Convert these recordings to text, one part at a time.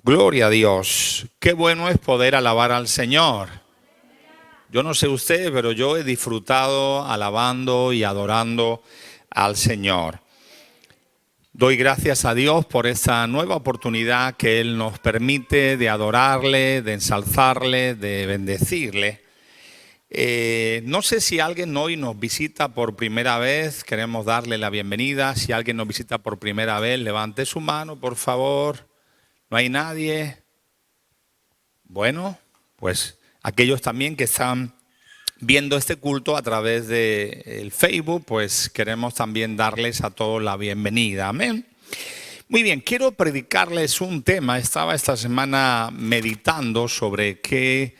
Gloria a Dios. Qué bueno es poder alabar al Señor. Yo no sé usted, pero yo he disfrutado alabando y adorando al Señor. Doy gracias a Dios por esta nueva oportunidad que Él nos permite de adorarle, de ensalzarle, de bendecirle. No sé si alguien hoy nos visita por primera vez, queremos darle la bienvenida. Si alguien nos visita por primera vez, levante su mano, por favor. ¿No hay nadie? Bueno, pues aquellos también que están viendo este culto a través del Facebook, pues queremos también darles a todos la bienvenida. Amén. Muy bien, quiero predicarles un tema. Estaba esta semana meditando sobre qué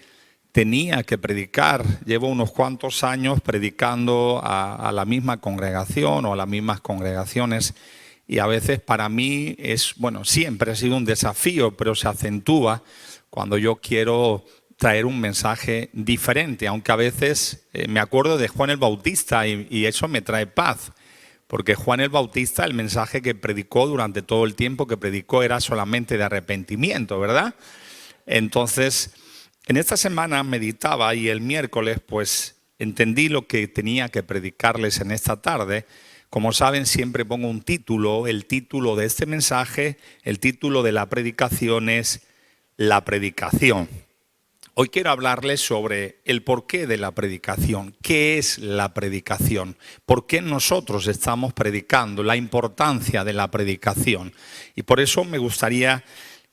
tenía que predicar. Llevo unos cuantos años predicando a la misma congregación o a las mismas congregaciones. Y a veces para mí siempre ha sido un desafío, pero se acentúa cuando yo quiero traer un mensaje diferente, aunque a veces me acuerdo de Juan el Bautista y eso me trae paz, porque Juan el Bautista, el mensaje que predicó durante todo el tiempo que predicó era solamente de arrepentimiento, ¿verdad? Entonces, en esta semana meditaba y el miércoles pues entendí lo que tenía que predicarles en esta tarde. Como saben, siempre pongo un título. El título de este mensaje, el título de la predicación es La predicación. Hoy quiero hablarles sobre el porqué de la predicación. ¿Qué es la predicación? ¿Por qué nosotros estamos predicando? La importancia de la predicación. Y por eso me gustaría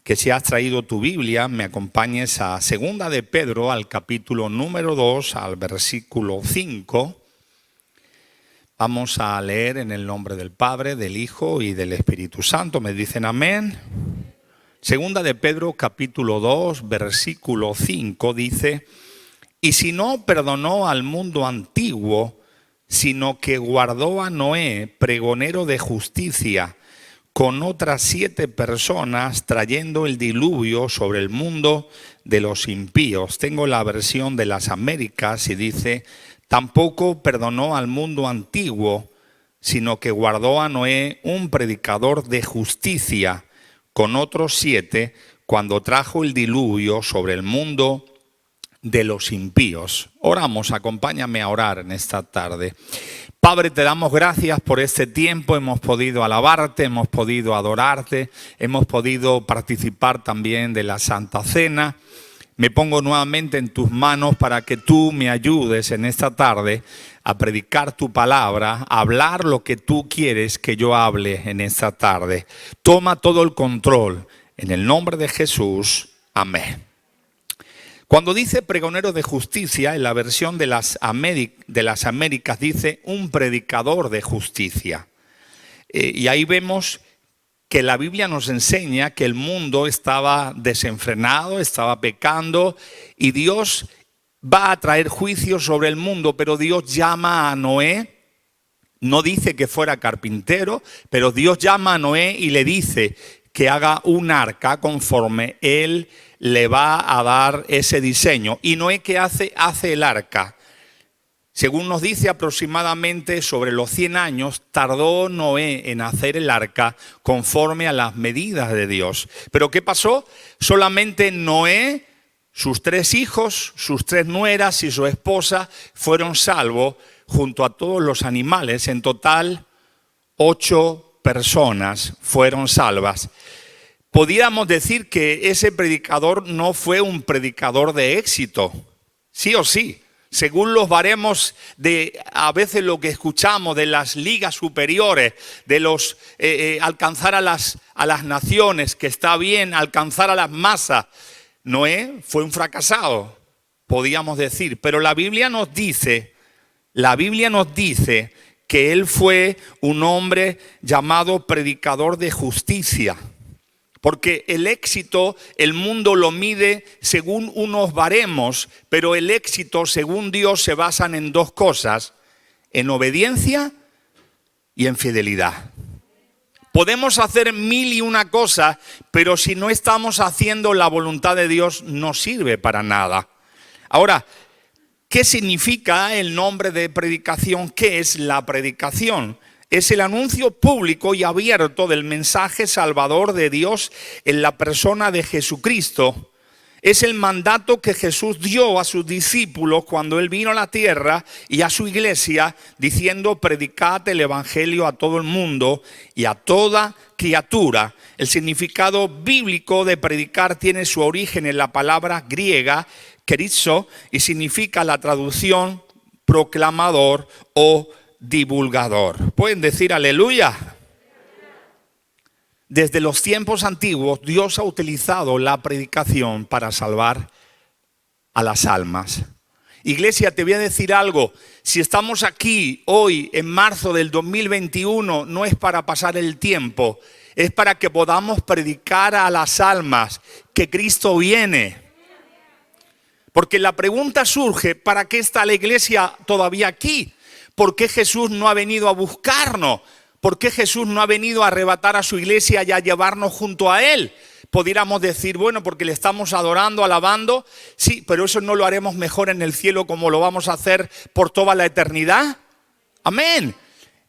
que, si has traído tu Biblia, me acompañes a 2 de Pedro, al capítulo número 2, al versículo 5. Vamos a leer en el nombre del Padre, del Hijo y del Espíritu Santo. ¿Me dicen amén? 2 de Pedro, capítulo 2, versículo 5 dice: y si no perdonó al mundo antiguo, sino que guardó a Noé, pregonero de justicia, con otras 7 personas, trayendo el diluvio sobre el mundo de los impíos. Tengo la versión de las Américas y dice: tampoco perdonó al mundo antiguo, sino que guardó a Noé, un predicador de justicia, con otros 7, cuando trajo el diluvio sobre el mundo de los impíos. Oramos, acompáñame a orar en esta tarde. Padre, te damos gracias por este tiempo. Hemos podido alabarte, hemos podido adorarte, hemos podido participar también de la Santa Cena. Me pongo nuevamente en tus manos para que tú me ayudes en esta tarde a predicar tu palabra, a hablar lo que tú quieres que yo hable en esta tarde. Toma todo el control. En el nombre de Jesús. Amén. Cuando dice pregonero de justicia, en la versión de las Américas dice un predicador de justicia. Y ahí vemos que la Biblia nos enseña que el mundo estaba desenfrenado, estaba pecando, y Dios va a traer juicio sobre el mundo, pero Dios llama a Noé. No dice que fuera carpintero, pero Dios llama a Noé y le dice que haga un arca conforme Él le va a dar ese diseño. ¿Y Noé qué hace? Hace el arca. Según nos dice, aproximadamente sobre los 100 años tardó Noé en hacer el arca conforme a las medidas de Dios. ¿Pero qué pasó? Solamente Noé, sus 3 hijos, sus 3 nueras y su esposa fueron salvos junto a todos los animales. En total, 8 personas fueron salvas. Podríamos decir que ese predicador no fue un predicador de éxito, sí o sí. Según los baremos de a veces lo que escuchamos de las ligas superiores, de los alcanzar a las naciones, que está bien alcanzar a las masas, Noé fue un fracasado, podríamos decir. Pero la Biblia nos dice que él fue un hombre llamado predicador de justicia. Porque el éxito, el mundo lo mide según unos baremos, pero el éxito, según Dios, se basan en 2 cosas: en obediencia y en fidelidad. Podemos hacer 1001 cosas, pero si no estamos haciendo la voluntad de Dios, no sirve para nada. Ahora, ¿qué significa el nombre de predicación? ¿Qué es la predicación? es el anuncio público y abierto del mensaje salvador de Dios en la persona de Jesucristo. Es el mandato que Jesús dio a sus discípulos cuando Él vino a la tierra y a su iglesia, diciendo: predicad el evangelio a todo el mundo y a toda criatura. El significado bíblico de predicar tiene su origen en la palabra griega kerizo y significa la traducción proclamador o divulgador. ¿Pueden decir aleluya? Desde los tiempos antiguos, Dios ha utilizado la predicación para salvar a las almas. Iglesia, te voy a decir algo. Si estamos aquí hoy, en marzo del 2021, no es para pasar el tiempo, es para que podamos predicar a las almas que Cristo viene. Porque la pregunta surge: ¿para qué está la iglesia todavía aquí? ¿Por qué Jesús no ha venido a buscarnos? ¿Por qué Jesús no ha venido a arrebatar a su iglesia y a llevarnos junto a Él? Pudiéramos decir, bueno, porque le estamos adorando, alabando. Sí, pero eso no lo haremos mejor en el cielo como lo vamos a hacer por toda la eternidad. Amén.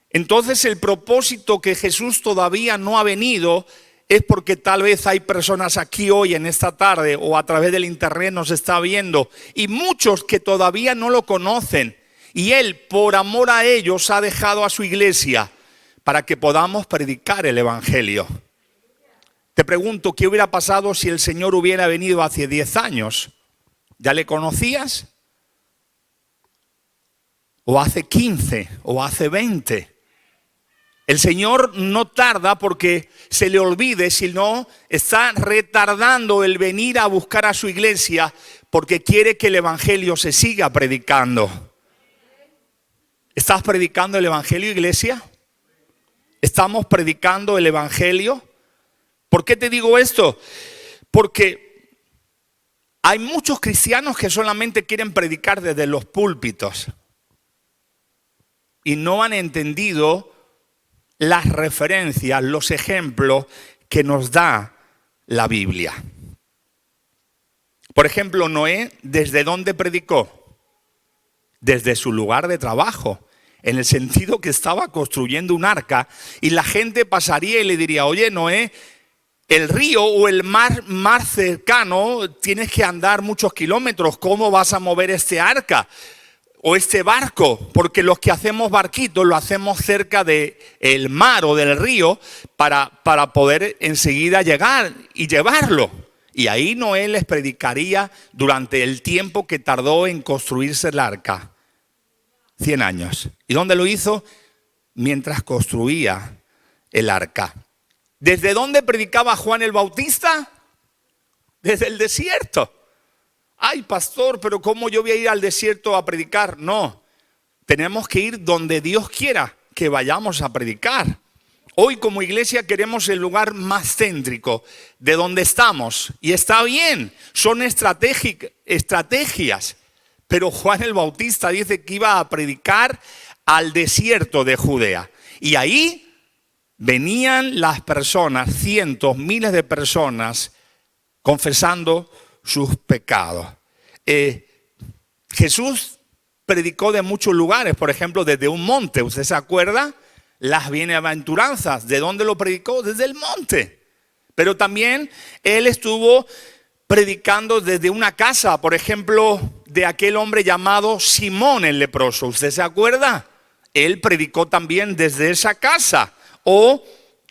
Entonces el propósito que Jesús todavía no ha venido es porque tal vez hay personas aquí hoy en esta tarde o a través del internet nos está viendo y muchos que todavía no lo conocen. Y Él, por amor a ellos, ha dejado a su iglesia para que podamos predicar el evangelio. Te pregunto, ¿qué hubiera pasado si el Señor hubiera venido hace 10 años? ¿Ya le conocías? ¿O hace 15? ¿O hace 20? El Señor no tarda porque se le olvide, sino está retardando el venir a buscar a su iglesia porque quiere que el evangelio se siga predicando. ¿Estás predicando el evangelio, iglesia? ¿Estamos predicando el evangelio? ¿Por qué te digo esto? Porque hay muchos cristianos que solamente quieren predicar desde los púlpitos y no han entendido las referencias, los ejemplos que nos da la Biblia. Por ejemplo, Noé, ¿desde dónde predicó? Desde su lugar de trabajo. En el sentido que estaba construyendo un arca y la gente pasaría y le diría: oye, Noé, el río o el mar cercano, tienes que andar muchos kilómetros. ¿Cómo vas a mover este arca o este barco? Porque los que hacemos barquitos lo hacemos cerca del mar o del río para poder enseguida llegar y llevarlo. Y ahí Noé les predicaría durante el tiempo que tardó en construirse el arca. 100 años. ¿Y dónde lo hizo? Mientras construía el arca. ¿Desde dónde predicaba Juan el Bautista? Desde el desierto. Ay, pastor, pero ¿cómo yo voy a ir al desierto a predicar? No, tenemos que ir donde Dios quiera que vayamos a predicar. Hoy como iglesia queremos el lugar más céntrico de donde estamos. Y está bien, son estrategias. Pero Juan el Bautista dice que iba a predicar al desierto de Judea. Y ahí venían las personas, cientos, miles de personas, confesando sus pecados. Jesús predicó de muchos lugares, por ejemplo, desde un monte. ¿Usted se acuerda? Las bienaventuranzas. ¿De dónde lo predicó? Desde el monte. Pero también Él estuvo predicando desde una casa, por ejemplo, de aquel hombre llamado Simón el leproso. ¿Usted se acuerda? Él predicó también desde esa casa. O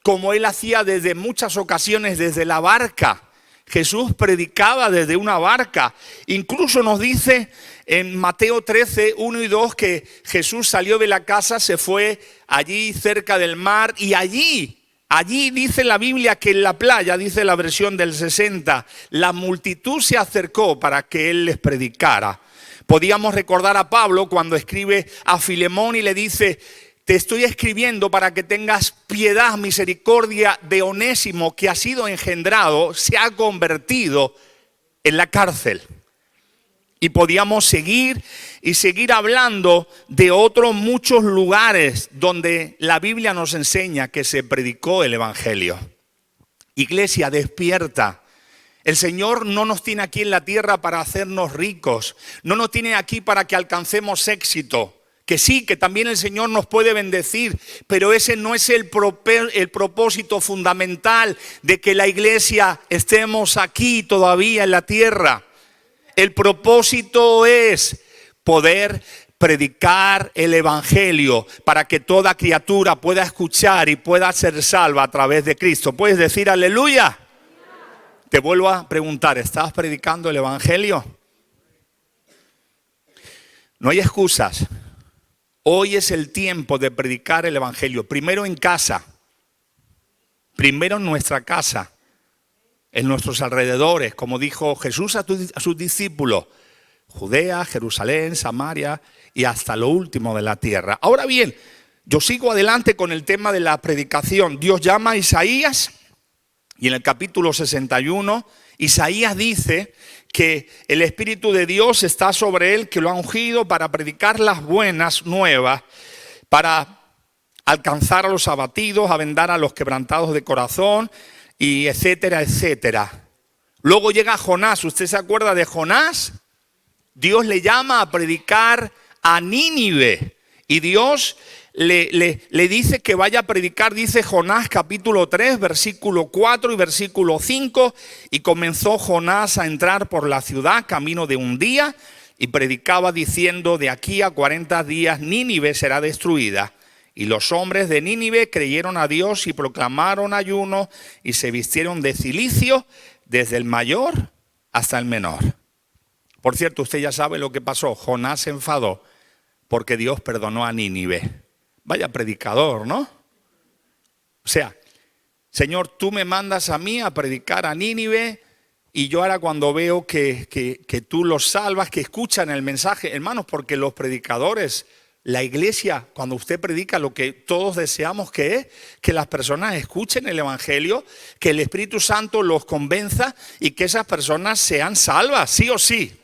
como Él hacía desde muchas ocasiones desde la barca. Jesús predicaba desde una barca. Incluso nos dice en Mateo 13, 1 y 2 que Jesús salió de la casa, se fue allí cerca del mar y allí dice la Biblia que en la playa, dice la versión del 60, la multitud se acercó para que Él les predicara. Podíamos recordar a Pablo cuando escribe a Filemón y le dice: te estoy escribiendo para que tengas piedad, misericordia de Onésimo, que ha sido engendrado, se ha convertido en la cárcel. Y podíamos seguir hablando de otros muchos lugares donde la Biblia nos enseña que se predicó el evangelio. Iglesia, despierta. El Señor no nos tiene aquí en la tierra para hacernos ricos. No nos tiene aquí para que alcancemos éxito. Que sí, que también el Señor nos puede bendecir, pero ese no es el propósito fundamental de que la iglesia estemos aquí todavía en la tierra. El propósito es poder predicar el evangelio para que toda criatura pueda escuchar y pueda ser salva a través de Cristo. ¿Puedes decir aleluya? Te vuelvo a preguntar, ¿estás predicando el evangelio? No hay excusas. Hoy es el tiempo de predicar el evangelio. Primero en casa. Primero en nuestra casa. En nuestros alrededores. Como dijo Jesús a sus discípulos. Judea, Jerusalén, Samaria y hasta lo último de la tierra. Ahora bien, yo sigo adelante con el tema de la predicación. Dios llama a Isaías y en el capítulo 61, Isaías dice que el Espíritu de Dios está sobre él, que lo ha ungido para predicar las buenas nuevas, para alcanzar a los abatidos, a vendar a los quebrantados de corazón, y etcétera, etcétera. Luego llega Jonás. ¿Usted se acuerda de Jonás? Dios le llama a predicar a Nínive y Dios le dice que vaya a predicar, dice Jonás capítulo 3, versículo 4 y versículo 5. Y comenzó Jonás a entrar por la ciudad camino de un día y predicaba diciendo: de aquí a 40 días Nínive será destruida. Y los hombres de Nínive creyeron a Dios y proclamaron ayuno y se vistieron de cilicio desde el mayor hasta el menor. Por cierto, usted ya sabe lo que pasó. Jonás se enfadó porque Dios perdonó a Nínive. Vaya predicador, ¿no? O sea, Señor, tú me mandas a mí a predicar a Nínive y yo ahora cuando veo que tú los salvas, que escuchan el mensaje, hermanos, porque los predicadores, la iglesia, cuando usted predica, lo que todos deseamos que es que las personas escuchen el evangelio, que el Espíritu Santo los convenza y que esas personas sean salvas, sí o sí.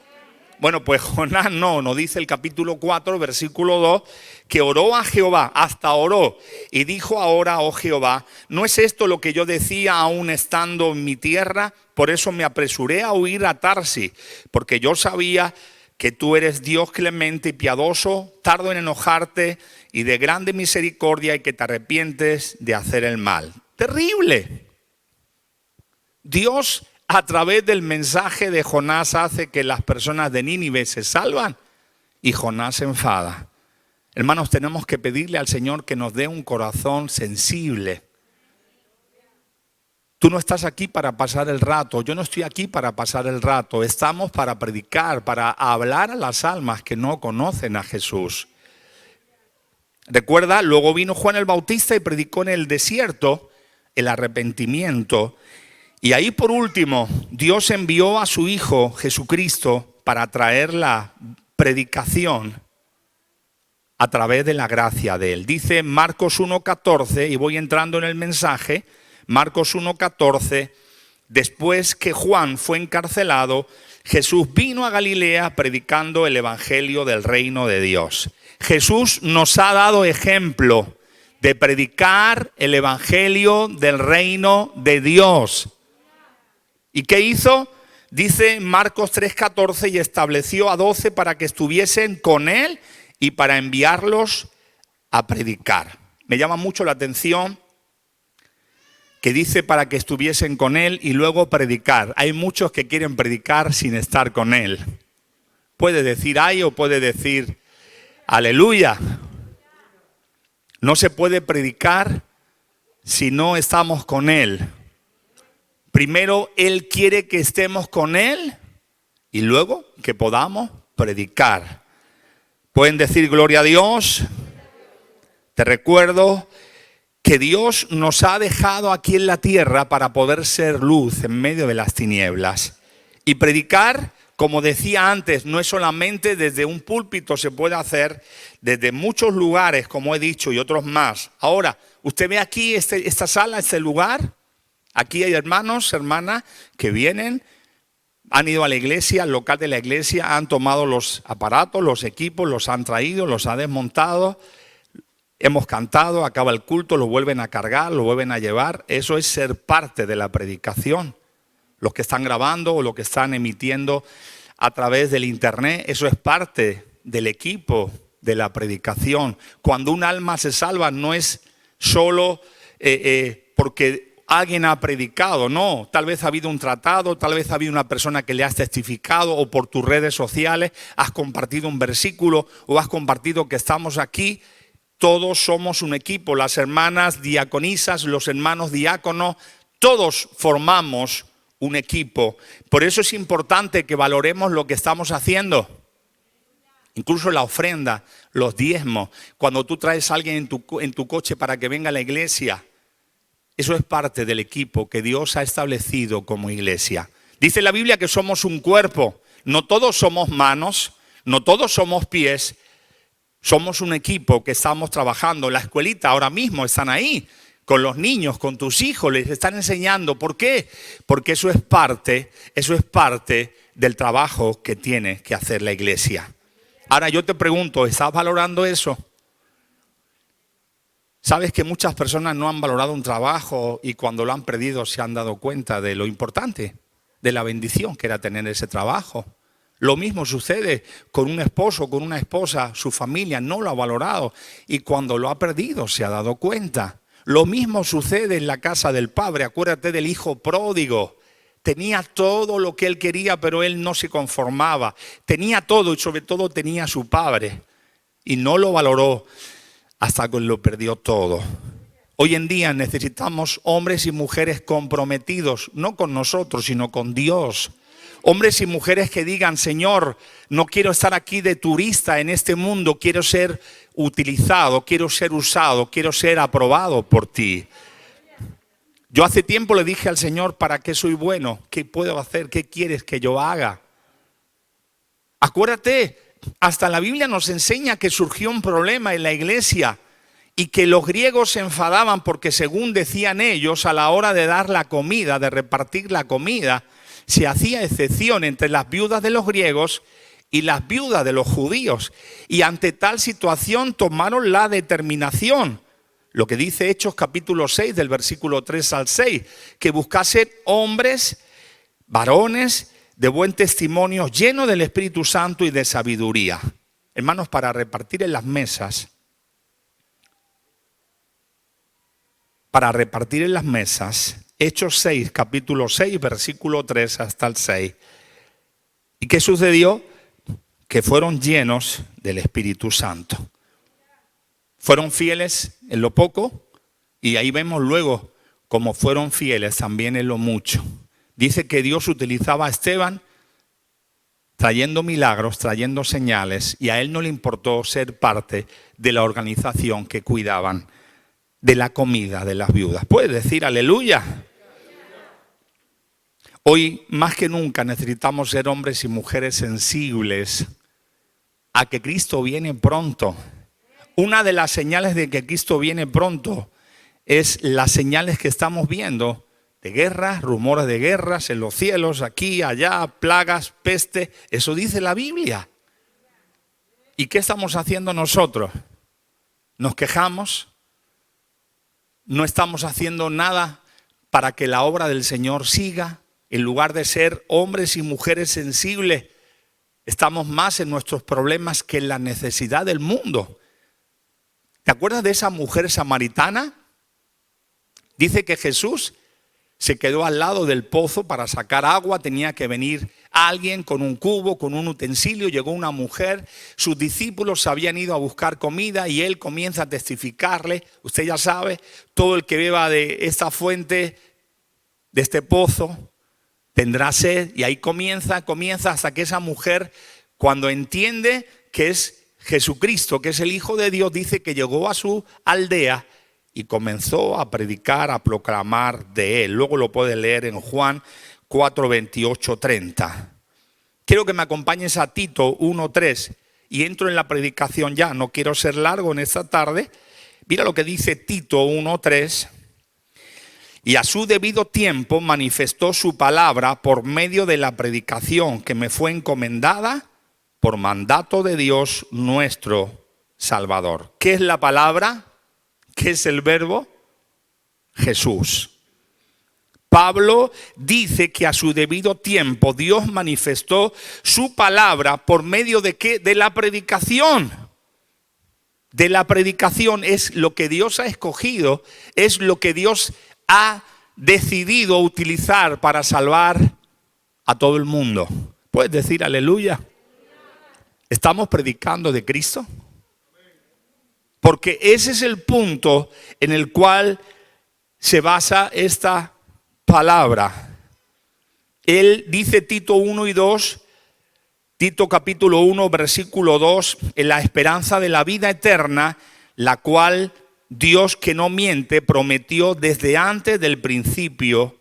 Bueno, pues Jonás no dice el capítulo 4, versículo 2, que oró a Jehová, hasta oró, y dijo: ahora, oh Jehová, ¿no es esto lo que yo decía aún estando en mi tierra? Por eso me apresuré a huir a Tarsis, porque yo sabía que tú eres Dios clemente y piadoso, tardo en enojarte y de grande misericordia, y que te arrepientes de hacer el mal. Terrible. Dios, a través del mensaje de Jonás, hace que las personas de Nínive se salvan y Jonás se enfada. Hermanos, tenemos que pedirle al Señor que nos dé un corazón sensible. Tú no estás aquí para pasar el rato, yo no estoy aquí para pasar el rato. Estamos para predicar, para hablar a las almas que no conocen a Jesús. Recuerda, luego vino Juan el Bautista y predicó en el desierto el arrepentimiento. Y ahí por último, Dios envió a su Hijo Jesucristo para traer la predicación a través de la gracia de Él. Dice Marcos 1:14, y voy entrando en el mensaje, Marcos 1:14, después que Juan fue encarcelado, Jesús vino a Galilea predicando el evangelio del reino de Dios. Jesús nos ha dado ejemplo de predicar el evangelio del reino de Dios. ¿Y qué hizo? Dice Marcos 3:14, y estableció a 12 para que estuviesen con él y para enviarlos a predicar. Me llama mucho la atención que dice para que estuviesen con él y luego predicar. Hay muchos que quieren predicar sin estar con él. Puede decir ay o puede decir aleluya. No se puede predicar si no estamos con él. Primero, Él quiere que estemos con Él y luego que podamos predicar. Pueden decir gloria a Dios. Te recuerdo que Dios nos ha dejado aquí en la tierra para poder ser luz en medio de las tinieblas. Y predicar, como decía antes, no es solamente desde un púlpito, se puede hacer desde muchos lugares, como he dicho, y otros más. Ahora, usted ve aquí esta sala, este lugar. Aquí hay hermanos, hermanas que vienen, han ido a la iglesia, al local de la iglesia, han tomado los aparatos, los equipos, los han traído, los han desmontado, hemos cantado, acaba el culto, lo vuelven a cargar, lo vuelven a llevar. Eso es ser parte de la predicación. Los que están grabando o los que están emitiendo a través del internet, eso es parte del equipo de la predicación. Cuando un alma se salva no es solo porque alguien ha predicado, no. Tal vez ha habido un tratado, tal vez ha habido una persona que le has testificado, o por tus redes sociales has compartido un versículo o has compartido que estamos aquí. Todos somos un equipo, las hermanas diaconisas, los hermanos diáconos, todos formamos un equipo. Por eso es importante que valoremos lo que estamos haciendo. Incluso la ofrenda, los diezmos. Cuando tú traes a alguien en tu coche para que venga a la iglesia, eso es parte del equipo que Dios ha establecido como iglesia. Dice la Biblia que somos un cuerpo. No todos somos manos, no todos somos pies. Somos un equipo que estamos trabajando. La escuelita ahora mismo están ahí con los niños, con tus hijos, les están enseñando. ¿Por qué? Porque eso es parte del trabajo que tiene que hacer la iglesia. Ahora yo te pregunto, ¿estás valorando eso? ¿Sabes que muchas personas no han valorado un trabajo y cuando lo han perdido se han dado cuenta de lo importante, de la bendición que era tener ese trabajo? Lo mismo sucede con un esposo, con una esposa, su familia no lo ha valorado y cuando lo ha perdido se ha dado cuenta. Lo mismo sucede en la casa del padre. Acuérdate del hijo pródigo. Tenía todo lo que él quería, pero él no se conformaba. Tenía todo y sobre todo tenía a su padre. Y no lo valoró hasta que lo perdió todo. Hoy en día necesitamos hombres y mujeres comprometidos, no con nosotros, sino con Dios. Hombres y mujeres que digan, Señor, no quiero estar aquí de turista en este mundo, quiero ser utilizado, quiero ser usado, quiero ser aprobado por ti. Yo hace tiempo le dije al Señor, ¿para qué soy bueno? ¿Qué puedo hacer? ¿Qué quieres que yo haga? Acuérdate, hasta la Biblia nos enseña que surgió un problema en la iglesia y que los griegos se enfadaban porque según decían ellos, a la hora de dar la comida, de repartir la comida, se hacía excepción entre las viudas de los griegos y las viudas de los judíos. Y ante tal situación tomaron la determinación, lo que dice Hechos capítulo 6 del versículo 3 al 6, que buscasen hombres, varones de buen testimonio, llenos del Espíritu Santo y de sabiduría. Hermanos, para repartir en las mesas, Hechos 6, capítulo 6, versículo 3 hasta el 6. ¿Y qué sucedió? Que fueron llenos del Espíritu Santo. Fueron fieles en lo poco y ahí vemos luego cómo fueron fieles también en lo mucho. Dice que Dios utilizaba a Esteban trayendo milagros, trayendo señales, y a él no le importó ser parte de la organización que cuidaban de la comida de las viudas. ¿Puedes decir aleluya? Hoy más que nunca necesitamos ser hombres y mujeres sensibles a que Cristo viene pronto. Una de las señales de que Cristo viene pronto es las señales que estamos viendo de guerras, rumores de guerras en los cielos, aquí, allá, plagas, peste. Eso dice la Biblia. ¿Y qué estamos haciendo nosotros? ¿Nos quejamos? ¿No estamos haciendo nada para que la obra del Señor siga? En lugar de ser hombres y mujeres sensibles, estamos más en nuestros problemas que en la necesidad del mundo. ¿Te acuerdas de esa mujer samaritana? Dice que Jesús se quedó al lado del pozo para sacar agua. Tenía que venir alguien con un cubo, con un utensilio. Llegó una mujer. Sus discípulos habían ido a buscar comida y él comienza a testificarle. Usted ya sabe, todo el que beba de esta fuente, de este pozo, tendrá sed. Y ahí comienza hasta que esa mujer, cuando entiende que es Jesucristo, que es el Hijo de Dios, dice que llegó a su aldea y comenzó a predicar, a proclamar de él. Luego lo puede leer en Juan 4, 28, 30. Quiero que me acompañes a Tito 1:3 y entro en la predicación ya. No quiero ser largo en esta tarde. Mira lo que dice Tito 1:3. Y a su debido tiempo manifestó su palabra por medio de la predicación que me fue encomendada por mandato de Dios nuestro Salvador. ¿Qué es la palabra? ¿Qué es el verbo? Jesús. Pablo dice que a su debido tiempo Dios manifestó su palabra por medio de ¿qué? De la predicación. de la predicación es lo que Dios ha escogido, es lo que Dios ha decidido utilizar para salvar a todo el mundo. ¿Puedes decir aleluya? ¿Estamos predicando de Cristo? Porque ese es el punto en el cual se basa esta palabra. Él dice Tito 1 y 2, Tito capítulo 1, versículo 2, en la esperanza de la vida eterna, la cual Dios, que no miente, prometió desde antes del principio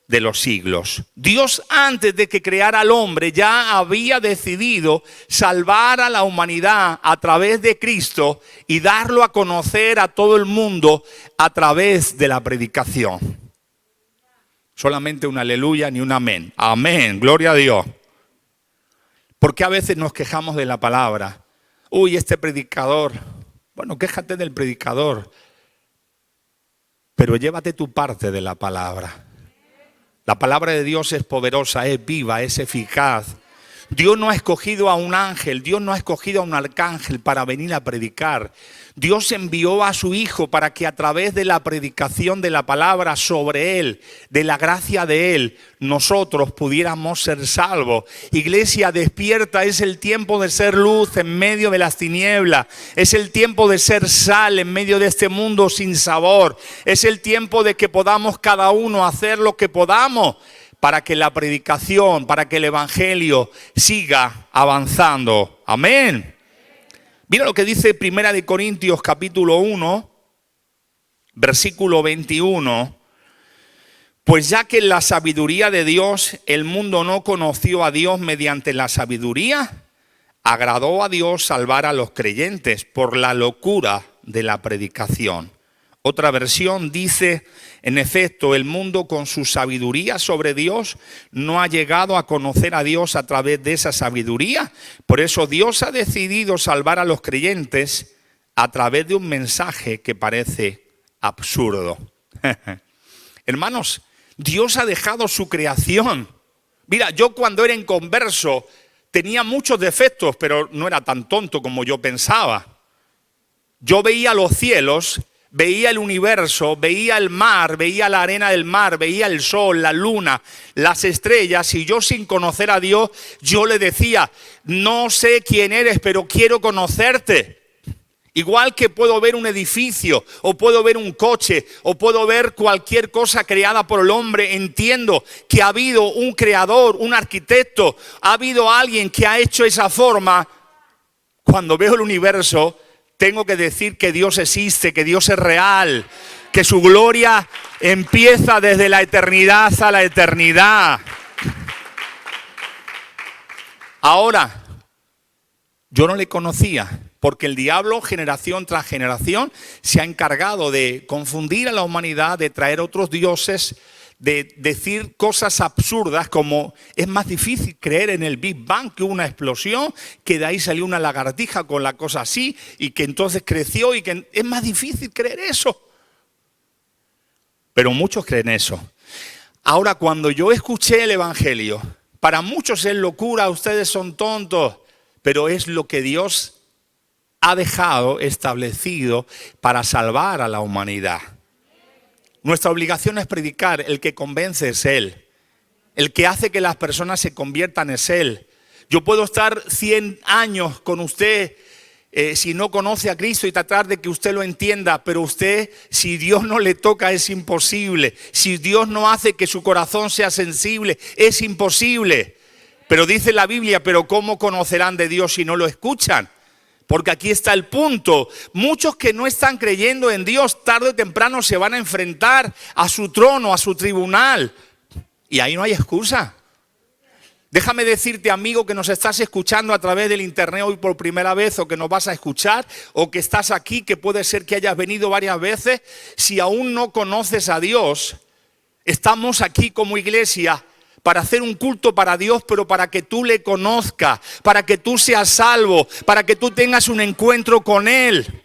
de los siglos. Dios, antes de que creara al hombre, ya había decidido salvar a la humanidad a través de Cristo y darlo a conocer a todo el mundo a través de la predicación. Solamente un aleluya ni un amén. Amén, gloria a Dios. ¿Por qué a veces nos quejamos de la palabra? Uy, este predicador. Bueno, quéjate del predicador, pero llévate tu parte de la palabra. La palabra de Dios es poderosa, es viva, es eficaz. Dios no ha escogido a un ángel, Dios no ha escogido a un arcángel para venir a predicar. Dios envió a su Hijo para que a través de la predicación de la palabra sobre Él, de la gracia de Él, nosotros pudiéramos ser salvos. Iglesia, despierta, es el tiempo de ser luz en medio de las tinieblas. Es el tiempo de ser sal en medio de este mundo sin sabor. Es el tiempo de que podamos cada uno hacer lo que podamos para que la predicación, para que el evangelio siga avanzando. Amén. Mira lo que dice 1 Corintios capítulo 1, versículo 21. Pues ya que en la sabiduría de Dios el mundo no conoció a Dios mediante la sabiduría, agradó a Dios salvar a los creyentes por la locura de la predicación. Otra versión dice, en efecto, el mundo con su sabiduría sobre Dios no ha llegado a conocer a Dios a través de esa sabiduría. Por eso Dios ha decidido salvar a los creyentes a través de un mensaje que parece absurdo. Hermanos, Dios ha dejado su creación. Mira, yo cuando era inconverso tenía muchos defectos, pero no era tan tonto como yo pensaba. Yo veía los cielos, veía el universo, veía el mar, veía la arena del mar, veía el sol, la luna, las estrellas, y yo sin conocer a Dios, yo le decía, no sé quién eres, pero quiero conocerte. Igual que puedo ver un edificio, o puedo ver un coche, o puedo ver cualquier cosa creada por el hombre, entiendo que ha habido un creador, un arquitecto, ha habido alguien que ha hecho esa forma. Cuando veo el universo, tengo que decir que Dios existe, que Dios es real, que su gloria empieza desde la eternidad a la eternidad. Ahora, yo no le conocía, porque el diablo generación tras generación se ha encargado de confundir a la humanidad, de traer otros dioses, de decir cosas absurdas como es más difícil creer en el Big Bang, que hubo una explosión, que de ahí salió una lagartija con la cosa así y que entonces creció, y que es más difícil creer eso. Pero muchos creen eso. Ahora, cuando yo escuché el evangelio, para muchos es locura, ustedes son tontos, pero es lo que Dios ha dejado establecido para salvar a la humanidad. Nuestra obligación es predicar, el que convence es Él. El que hace que las personas se conviertan es Él. Yo puedo estar 100 años con usted si no conoce a Cristo y tratar de que usted lo entienda, pero usted, si Dios no le toca, es imposible. Si Dios no hace que su corazón sea sensible, es imposible. Pero dice la Biblia, pero ¿cómo conocerán de Dios si no lo escuchan? Porque aquí está el punto. Muchos que no están creyendo en Dios, tarde o temprano se van a enfrentar a su trono, a su tribunal. Y ahí no hay excusa. Déjame decirte, amigo, que nos estás escuchando a través del internet hoy por primera vez, o que nos vas a escuchar, o que estás aquí, que puede ser que hayas venido varias veces. Si aún no conoces a Dios, estamos aquí como iglesia para hacer un culto para Dios, pero para que tú le conozcas, para que tú seas salvo, para que tú tengas un encuentro con Él.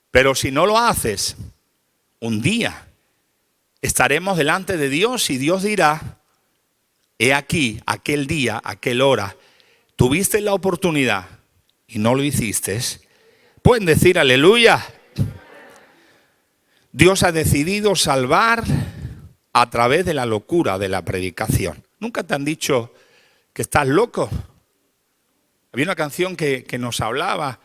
Pero si no lo haces, un día estaremos delante de Dios y Dios dirá, he aquí, aquel día, aquel hora, tuviste la oportunidad y no lo hiciste. Pueden decir aleluya. Dios ha decidido salvar a través de la locura de la predicación. ¿Nunca te han dicho que estás loco? Había una canción que nos hablaba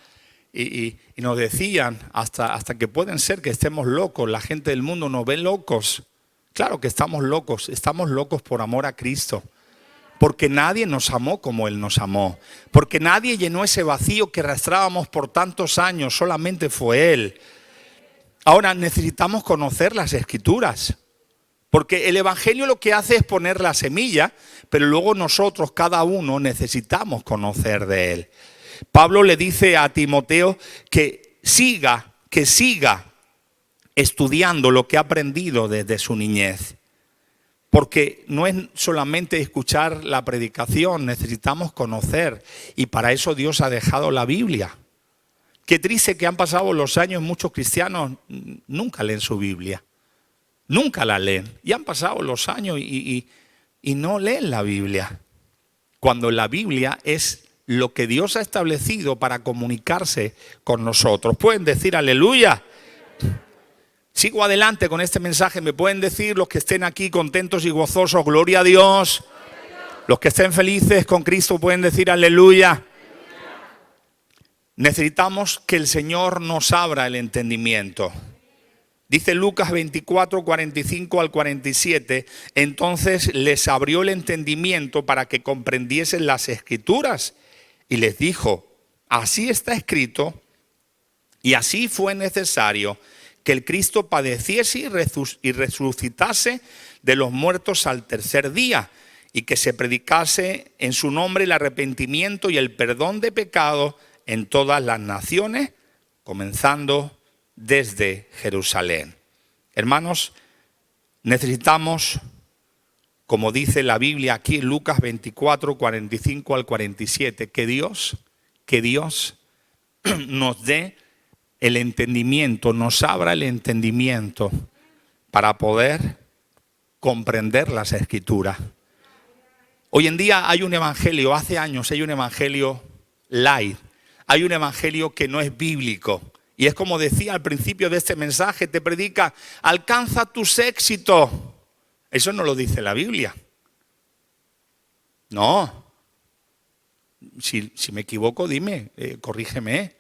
y nos decían hasta que pueden ser que estemos locos. La gente del mundo nos ve locos. Claro que estamos locos por amor a Cristo. Porque nadie nos amó como Él nos amó. Porque nadie llenó ese vacío que arrastrábamos por tantos años, solamente fue Él. Ahora necesitamos conocer las Escrituras. Porque el Evangelio lo que hace es poner la semilla, pero luego nosotros, cada uno, necesitamos conocer de Él. Pablo le dice a Timoteo que siga estudiando lo que ha aprendido desde su niñez. Porque no es solamente escuchar la predicación, necesitamos conocer. Y para eso Dios ha dejado la Biblia. Qué triste que han pasado los años, muchos cristianos nunca leen su Biblia. Nunca la leen. Y han pasado los años y no leen la Biblia. Cuando la Biblia es lo que Dios ha establecido para comunicarse con nosotros. ¿Pueden decir aleluya? Sigo adelante con este mensaje. ¿Me pueden decir los que estén aquí contentos y gozosos, gloria a Dios? Los que estén felices con Cristo pueden decir aleluya. Necesitamos que el Señor nos abra el entendimiento. Dice Lucas 24, 45 al 47, entonces les abrió el entendimiento para que comprendiesen las Escrituras y les dijo, así está escrito y así fue necesario que el Cristo padeciese y resucitase de los muertos al tercer día y que se predicase en su nombre el arrepentimiento y el perdón de pecados en todas las naciones, comenzando desde Jerusalén. Hermanos, necesitamos, como dice la Biblia aquí en Lucas 24, 45 al 47, que Dios nos dé el entendimiento, nos abra el entendimiento para poder comprender las Escrituras. Hoy en día hay un evangelio, hace años hay un evangelio light, hay un evangelio que no es bíblico. Y es como decía al principio de este mensaje, te predica, alcanza tus éxitos. Eso no lo dice la Biblia. No. Si me equivoco, dime, corrígeme.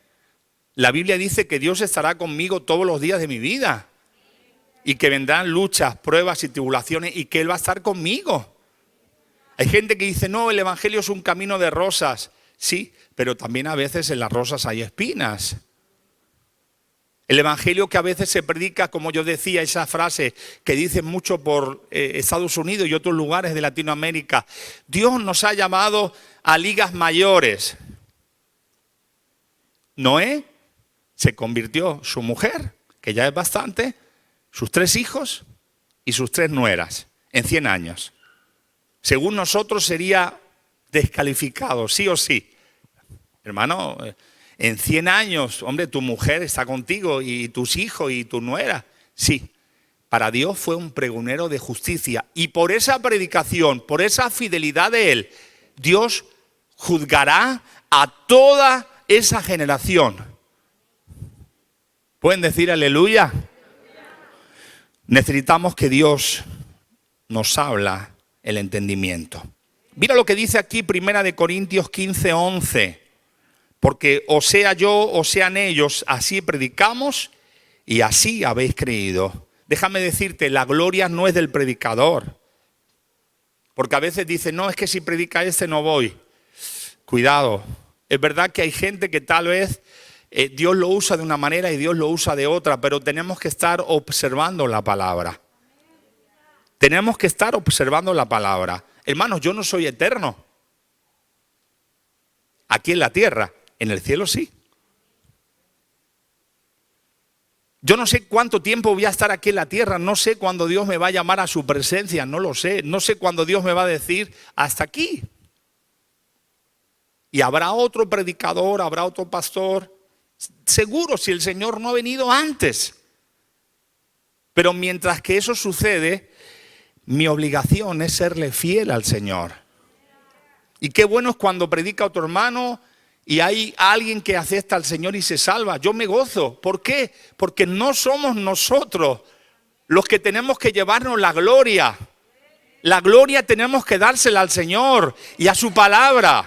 La Biblia dice que Dios estará conmigo todos los días de mi vida. Y que vendrán luchas, pruebas y tribulaciones y que Él va a estar conmigo. Hay gente que dice, no, el evangelio es un camino de rosas. Sí, pero también a veces en las rosas hay espinas. El evangelio que a veces se predica, como yo decía, esa frase que dicen mucho por Estados Unidos y otros lugares de Latinoamérica. Dios nos ha llamado a ligas mayores. Noé se convirtió, su mujer, que ya es bastante, sus 3 hijos y sus 3 nueras en 100 años. Según nosotros sería descalificado, sí o sí. Hermano, en 100 años, hombre, tu mujer está contigo y tus hijos y tu nuera. Sí, para Dios fue un pregonero de justicia. Y por esa predicación, por esa fidelidad de Él, Dios juzgará a toda esa generación. ¿Pueden decir aleluya? Necesitamos que Dios nos habla el entendimiento. Mira lo que dice aquí 1 Corintios 15, 11. Porque o sea yo o sean ellos, así predicamos y así habéis creído. Déjame decirte, la gloria no es del predicador. Porque a veces dicen, no, es que si predica este no voy. Cuidado, es verdad que hay gente que tal vez Dios lo usa de una manera y Dios lo usa de otra, pero tenemos que estar observando la palabra. Tenemos que estar observando la palabra. Hermanos, yo no soy eterno. Aquí en la tierra. En el cielo sí. Yo no sé cuánto tiempo voy a estar aquí en la tierra, no sé cuándo Dios me va a llamar a su presencia, no lo sé. No sé cuándo Dios me va a decir hasta aquí. Y habrá otro predicador, habrá otro pastor. Seguro si el Señor no ha venido antes. Pero mientras que eso sucede, mi obligación es serle fiel al Señor. Y qué bueno es cuando predica otro hermano y hay alguien que acepta al Señor y se salva, yo me gozo. ¿Por qué? Porque no somos nosotros los que tenemos que llevarnos la gloria. La gloria tenemos que dársela al Señor y a su palabra.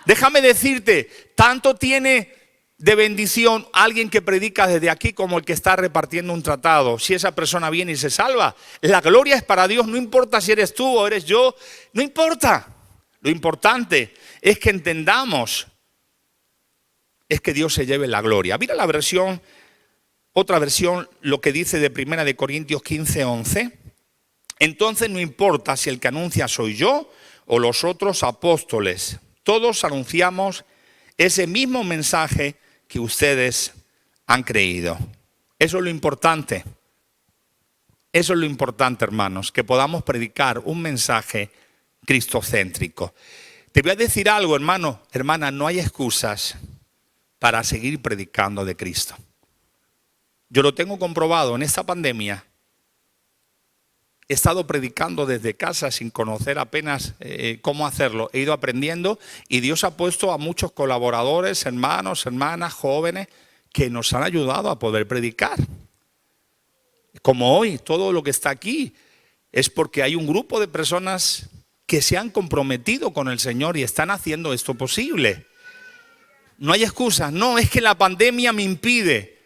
Déjame decirte, tanto tiene de bendición alguien que predica desde aquí como el que está repartiendo un tratado. Si esa persona viene y se salva, la gloria es para Dios, no importa si eres tú o eres yo, no importa. Lo importante es que entendamos, es que Dios se lleve la gloria. Mira la versión, otra versión, lo que dice de 1 Corintios 15:11. Entonces no importa si el que anuncia soy yo o los otros apóstoles. Todos anunciamos ese mismo mensaje que ustedes han creído. Eso es lo importante. Eso es lo importante, hermanos, que podamos predicar un mensaje cristocéntrico. Te voy a decir algo, hermano, hermana, no hay excusas para seguir predicando de Cristo. Yo lo tengo comprobado en esta pandemia. He estado predicando desde casa sin conocer apenas cómo hacerlo. He ido aprendiendo y Dios ha puesto a muchos colaboradores, hermanos, hermanas, jóvenes, que nos han ayudado a poder predicar. Como hoy, todo lo que está aquí es porque hay un grupo de personas que se han comprometido con el Señor y están haciendo esto posible. No hay excusas. No, es que la pandemia me impide.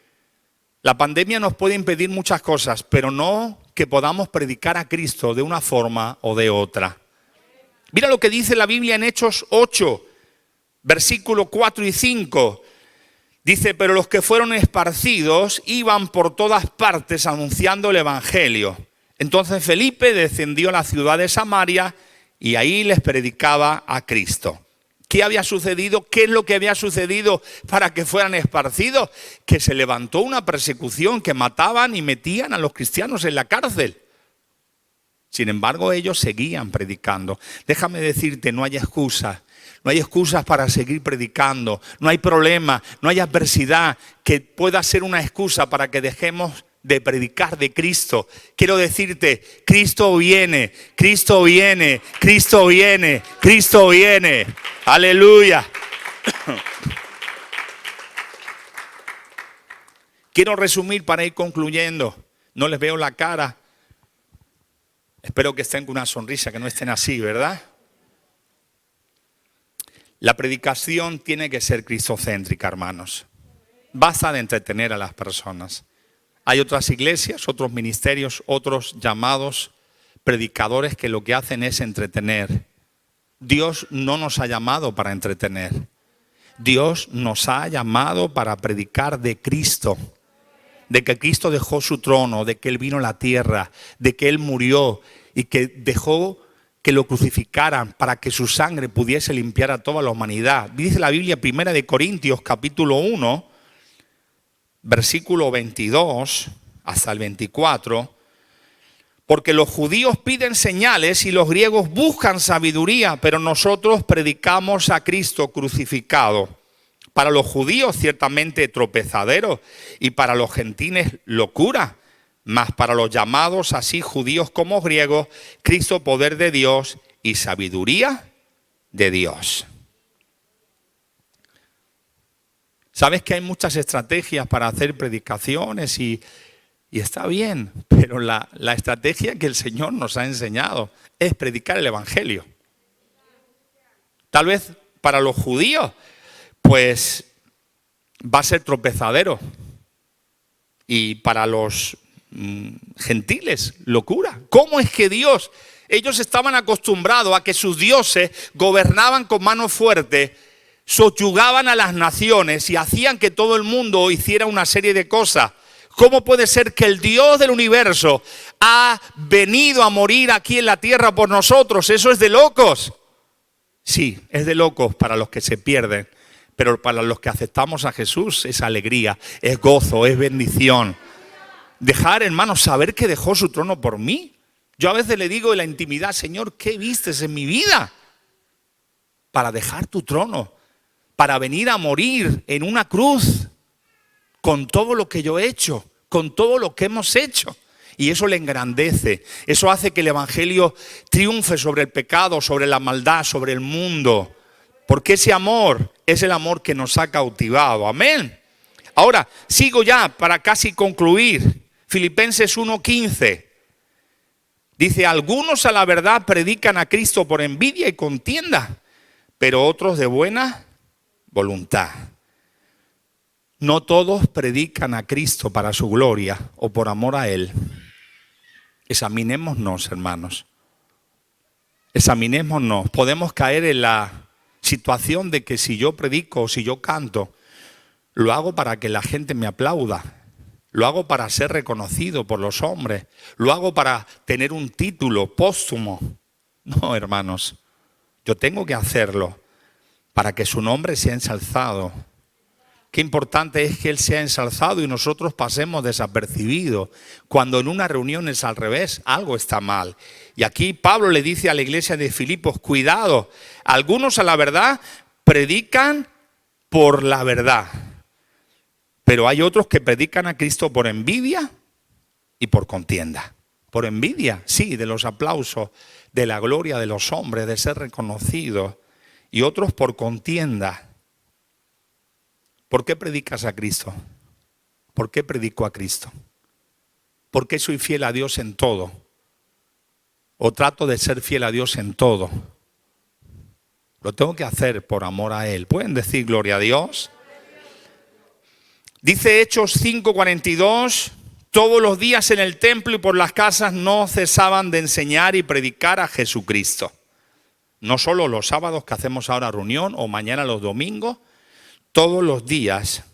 La pandemia nos puede impedir muchas cosas, pero no que podamos predicar a Cristo de una forma o de otra. Mira lo que dice la Biblia en Hechos 8, versículos 4 y 5. Dice, pero los que fueron esparcidos iban por todas partes anunciando el evangelio. Entonces Felipe descendió a la ciudad de Samaria y ahí les predicaba a Cristo. ¿Qué había sucedido? ¿Qué es lo que había sucedido para que fueran esparcidos? Que se levantó una persecución, que mataban y metían a los cristianos en la cárcel. Sin embargo, ellos seguían predicando. Déjame decirte, no hay excusas. No hay excusas para seguir predicando. No hay problema, no hay adversidad que pueda ser una excusa para que dejemos de predicar de Cristo. Quiero decirte, Cristo viene, Cristo viene, Cristo viene, Cristo viene. Aleluya. Quiero resumir para ir concluyendo. No les veo la cara. Espero que estén con una sonrisa, que no estén así, ¿verdad? La predicación tiene que ser cristocéntrica, hermanos. Basta de entretener a las personas. Hay otras iglesias, otros ministerios, otros llamados predicadores que lo que hacen es entretener. Dios no nos ha llamado para entretener. Dios nos ha llamado para predicar de Cristo. De que Cristo dejó su trono, de que Él vino a la tierra, de que Él murió y que dejó que lo crucificaran para que su sangre pudiese limpiar a toda la humanidad. Dice la Biblia, 1 Corintios, capítulo 1, versículo 22 hasta el 24. Porque los judíos piden señales y los griegos buscan sabiduría, pero nosotros predicamos a Cristo crucificado. Para los judíos ciertamente tropezadero y para los gentiles locura. Mas para los llamados así judíos como griegos, Cristo poder de Dios y sabiduría de Dios. Sabes que hay muchas estrategias para hacer predicaciones y está bien, pero la estrategia que el Señor nos ha enseñado es predicar el evangelio. Tal vez para los judíos, pues va a ser tropezadero. Y para los gentiles, locura. ¿Cómo es que Dios? Ellos estaban acostumbrados a que sus dioses gobernaban con mano fuerte, sobyugaban a las naciones y hacían que todo el mundo hiciera una serie de cosas. ¿Cómo puede ser que el Dios del universo ha venido a morir aquí en la tierra por nosotros? Eso es de locos. Sí, es de locos para los que se pierden, pero para los que aceptamos a Jesús es alegría, es gozo, es bendición. Dejar, hermanos, saber que dejó su trono por mí. Yo a veces le digo en la intimidad, Señor, ¿qué vistes en mi vida? Para dejar tu trono, para venir a morir en una cruz con todo lo que yo he hecho, con todo lo que hemos hecho. Y eso le engrandece, eso hace que el evangelio triunfe sobre el pecado, sobre la maldad, sobre el mundo. Porque ese amor es el amor que nos ha cautivado. Amén. Ahora, sigo ya para casi concluir. Filipenses 1:15. Dice, algunos a la verdad predican a Cristo por envidia y contienda, pero otros de buena voluntad. No todos predican a Cristo para su gloria o por amor a Él. Examinémonos, hermanos. Examinémonos. Podemos caer en la situación de que si yo predico o si yo canto, lo hago para que la gente me aplauda. Lo hago para ser reconocido por los hombres. Lo hago para tener un título póstumo. No, hermanos. Yo tengo que hacerlo para que su nombre sea ensalzado. Qué importante es que Él sea ensalzado y nosotros pasemos desapercibidos. Cuando en una reunión es al revés, algo está mal. Y aquí Pablo le dice a la iglesia de Filipos, cuidado, algunos a la verdad predican por la verdad. Pero hay otros que predican a Cristo por envidia y por contienda. Por envidia, sí, de los aplausos, de la gloria de los hombres, de ser reconocidos. Y otros por contienda. ¿Por qué predicas a Cristo? ¿Por qué predico a Cristo? ¿Por qué soy fiel a Dios en todo? ¿O trato de ser fiel a Dios en todo? Lo tengo que hacer por amor a Él. ¿Pueden decir gloria a Dios? Dice Hechos 5:42, todos los días en el templo y por las casas no cesaban de enseñar y predicar a Jesucristo. No solo los sábados que hacemos ahora reunión o mañana los domingos, todos los días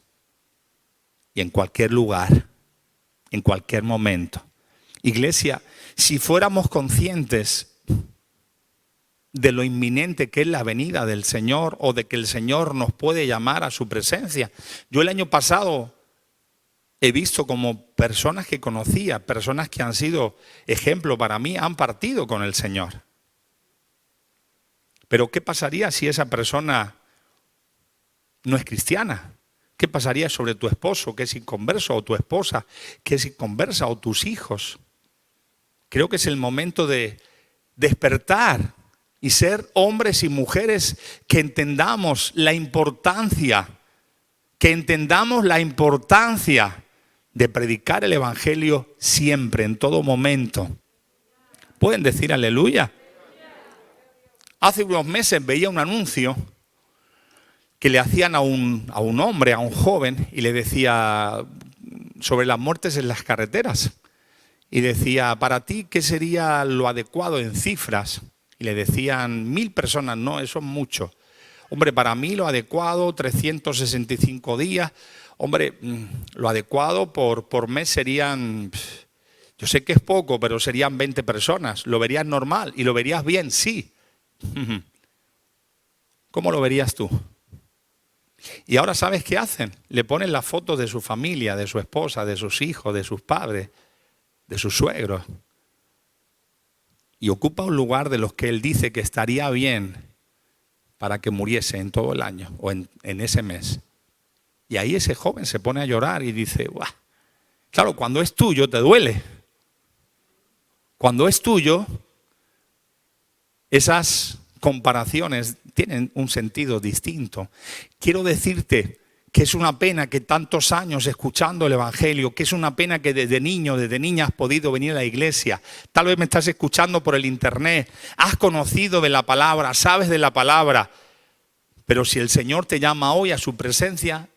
y en cualquier lugar, en cualquier momento. Iglesia, si fuéramos conscientes de lo inminente que es la venida del Señor o de que el Señor nos puede llamar a su presencia. Yo el año pasado he visto como personas que conocía, personas que han sido ejemplo para mí, han partido con el Señor. Pero ¿qué pasaría si esa persona no es cristiana? ¿Qué pasaría sobre tu esposo que es inconverso o tu esposa que es inconversa o tus hijos? Creo que es el momento de despertar y ser hombres y mujeres que entendamos la importancia, de predicar el evangelio siempre, en todo momento. ¿Pueden decir aleluya? Hace unos meses veía un anuncio que le hacían a un hombre, a un joven, y le decía sobre las muertes en las carreteras. Y decía, para ti, ¿qué sería lo adecuado en cifras? Y le decían, 1000 personas, no, eso es mucho. Hombre, para mí lo adecuado, 365 días. Hombre, lo adecuado por mes serían, yo sé que es poco, pero serían 20 personas. ¿Lo verías normal? ¿Y lo verías bien? Sí. ¿Cómo lo verías tú? Y ahora, ¿sabes qué hacen? Le ponen las fotos de su familia, de su esposa, de sus hijos, de sus padres, de sus suegros. Y ocupa un lugar de los que él dice que estaría bien para que muriese en todo el año o en ese mes. Y ahí ese joven se pone a llorar y dice, ¡guau! Claro, cuando es tuyo te duele. Cuando es tuyo, esas comparaciones tienen un sentido distinto. Quiero decirte que es una pena que tantos años escuchando el evangelio, que es una pena que desde niño, desde niña has podido venir a la iglesia. Tal vez me estás escuchando por el internet, has conocido de la palabra, sabes de la palabra. Pero si el Señor te llama hoy a su presencia,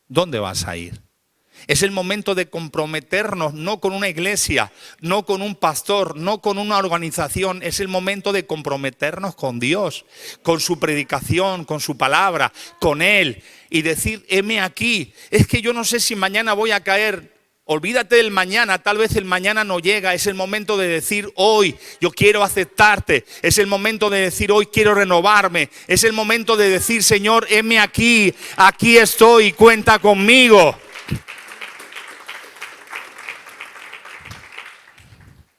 ¿dónde vas a ir? Es el momento de comprometernos, no con una iglesia, no con un pastor, no con una organización. Es el momento de comprometernos con Dios, con su predicación, con su palabra, con Él. Y decir, heme aquí. Es que yo no sé si mañana voy a caer. Olvídate del mañana, tal vez el mañana no llega. Es el momento de decir, hoy yo quiero aceptarte. Es el momento de decir, hoy quiero renovarme. Es el momento de decir, Señor, heme aquí, aquí estoy, cuenta conmigo.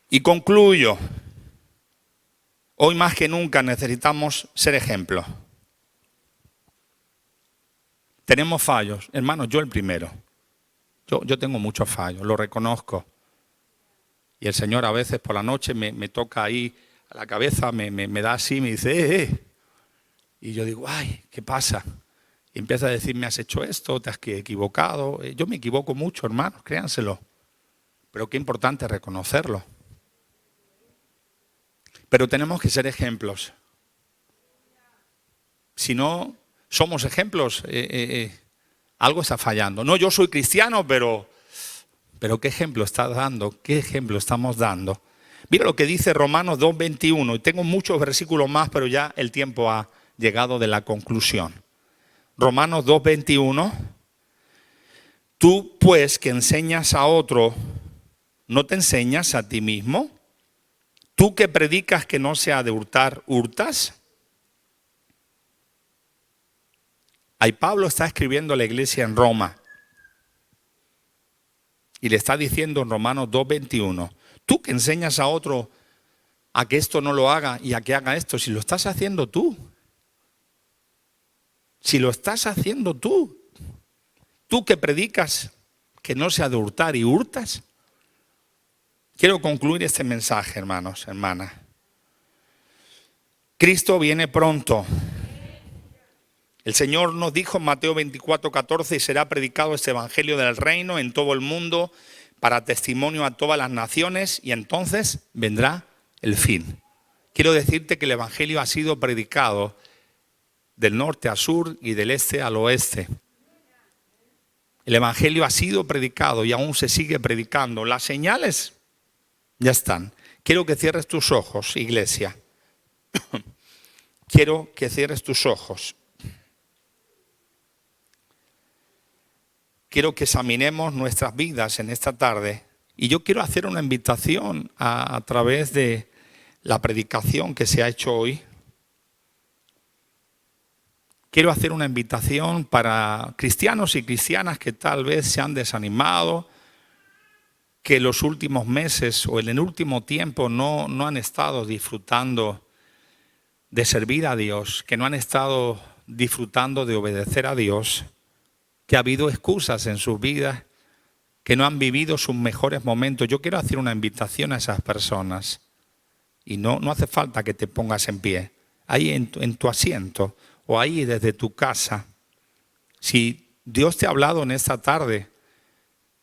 Y concluyo, hoy más que nunca necesitamos ser ejemplo. Tenemos fallos, hermanos, yo el primero. Yo tengo muchos fallos, lo reconozco. Y el Señor a veces por la noche me toca ahí a la cabeza, me da así, me dice, Y yo digo, ay, ¿qué pasa? Y empieza a decirme, has hecho esto, te has equivocado. Yo me equivoco mucho, hermanos, créanselo. Pero qué importante reconocerlo. Pero tenemos que ser ejemplos. Si no somos ejemplos, algo está fallando. No, yo soy cristiano, pero ¿qué ejemplo estás dando? ¿Qué ejemplo estamos dando? Mira lo que dice Romanos 2:21. Y tengo muchos versículos más, pero ya el tiempo ha llegado de la conclusión. Romanos 2:21. Tú pues que enseñas a otro, ¿no te enseñas a ti mismo? Tú que predicas que no se ha de hurtar, ¿hurtas? Ahí Pablo está escribiendo a la iglesia en Roma. Y le está diciendo en Romanos 2:21, tú que enseñas a otro a que esto no lo haga y a que haga esto, si lo estás haciendo tú. Si lo estás haciendo tú. Tú que predicas que no se ha de hurtar y hurtas. Quiero concluir este mensaje, hermanos, hermanas. Cristo viene pronto. El Señor nos dijo en Mateo 24:14, y será predicado este evangelio del reino en todo el mundo para testimonio a todas las naciones, y entonces vendrá el fin. Quiero decirte que el evangelio ha sido predicado del norte a sur y del este al oeste. El evangelio ha sido predicado y aún se sigue predicando. Las señales ya están. Quiero que cierres tus ojos, iglesia. Quiero que cierres tus ojos. Quiero que examinemos nuestras vidas en esta tarde. Y yo quiero hacer una invitación a través de la predicación que se ha hecho hoy. Quiero hacer una invitación para cristianos y cristianas que tal vez se han desanimado, que los últimos meses o en el último tiempo no han estado disfrutando de servir a Dios, que no han estado disfrutando de obedecer a Dios, que ha habido excusas en sus vidas, que no han vivido sus mejores momentos. Yo quiero hacer una invitación a esas personas. Y no hace falta que te pongas en pie. Ahí en tu asiento o ahí desde tu casa. Si Dios te ha hablado en esta tarde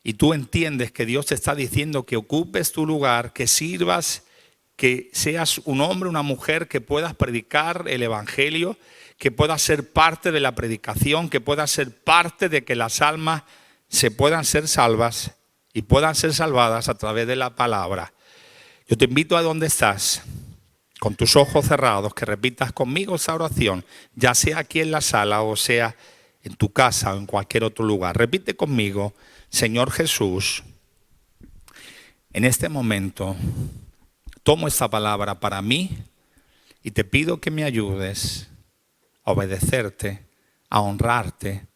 y tú entiendes que Dios te está diciendo que ocupes tu lugar, que sirvas, que seas un hombre, una mujer, que puedas predicar el evangelio, que puedas ser parte de la predicación, que puedas ser parte de que las almas se puedan ser salvas y puedan ser salvadas a través de la palabra. Yo te invito a donde estás, con tus ojos cerrados, que repitas conmigo esa oración, ya sea aquí en la sala o sea en tu casa o en cualquier otro lugar. Repite conmigo: Señor Jesús, en este momento tomo esta palabra para mí y te pido que me ayudes a obedecerte, a honrarte,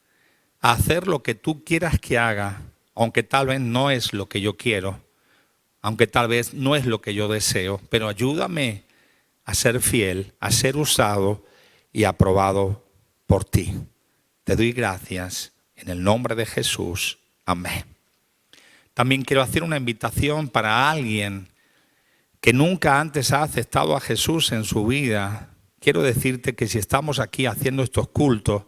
a hacer lo que tú quieras que haga, aunque tal vez no es lo que yo quiero, aunque tal vez no es lo que yo deseo, pero ayúdame a ser fiel, a ser usado y aprobado por ti. Te doy gracias en el nombre de Jesús. Amén. También quiero hacer una invitación para alguien que nunca antes ha aceptado a Jesús en su vida. Quiero decirte que si estamos aquí haciendo estos cultos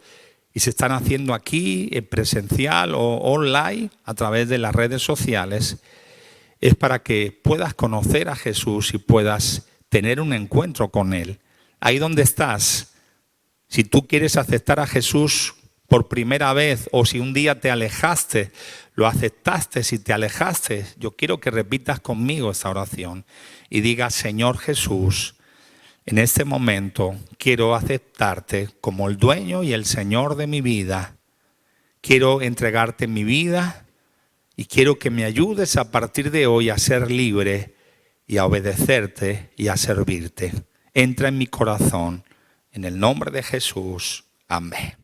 y se están haciendo aquí en presencial o online a través de las redes sociales, es para que puedas conocer a Jesús y puedas tener un encuentro con Él. Ahí donde estás, si tú quieres aceptar a Jesús por primera vez o si un día te alejaste, lo aceptaste, si te alejaste, yo quiero que repitas conmigo esta oración y digas: Señor Jesús, en este momento quiero aceptarte como el dueño y el Señor de mi vida. Quiero entregarte mi vida y quiero que me ayudes a partir de hoy a ser libre y a obedecerte y a servirte. Entra en mi corazón, en el nombre de Jesús. Amén.